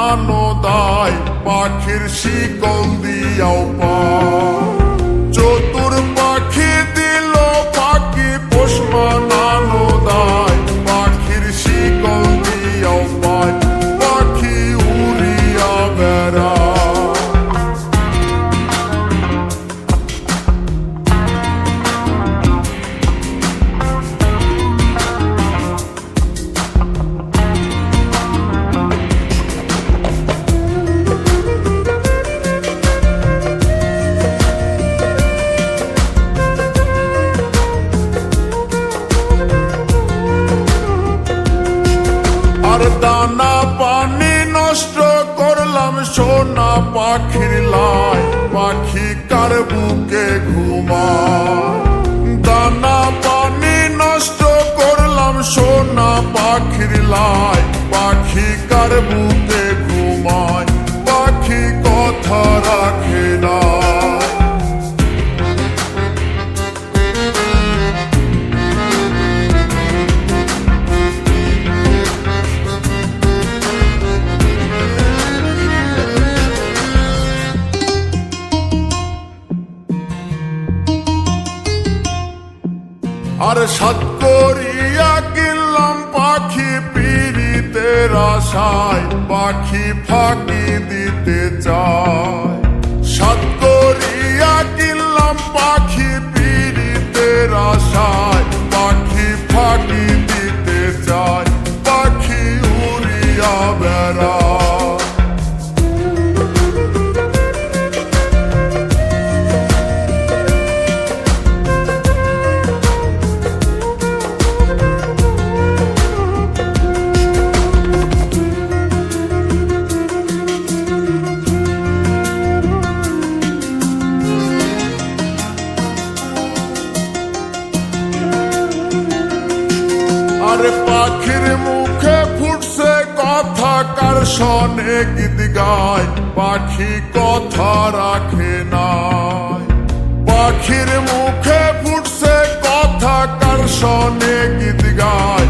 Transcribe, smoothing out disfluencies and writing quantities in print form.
মানানো দায়, পাখির শিকল দিয়াও পায়। চতুর পাখি দিল পাখি পোষ মানানো দায়, পাখির শিকল দিয়াও পায়, পাখি উড়িয়া বেড়ায়। আর দানা পানি নষ্ট করলাম সোনা পাখির লাই, পাখি কার বুকে ঘুমায়। দানা পানি নষ্ট করলাম সোনা পাখির লাই, পাখি কার বুকে ঘুমায়, পাখি কথা রাখে না। আর সাত করিয়া কিনলাম পাখি পিরিতের আশায়, পাখি ফাঁকি দিতে চায়। সাত করিয়া কিনলাম পাখি পিরিতের আশায়, পাখি ফাঁকি দিতে চায়, পাখি উড়িয়া বেড়ায়। আরে পাখির মুখে ফুটছে কথা, কার শোনে গীত গায়, পাখি কথা রাখে নাই। পাখির মুখে ফুটছে কথা, কার শোনে গীত গায়,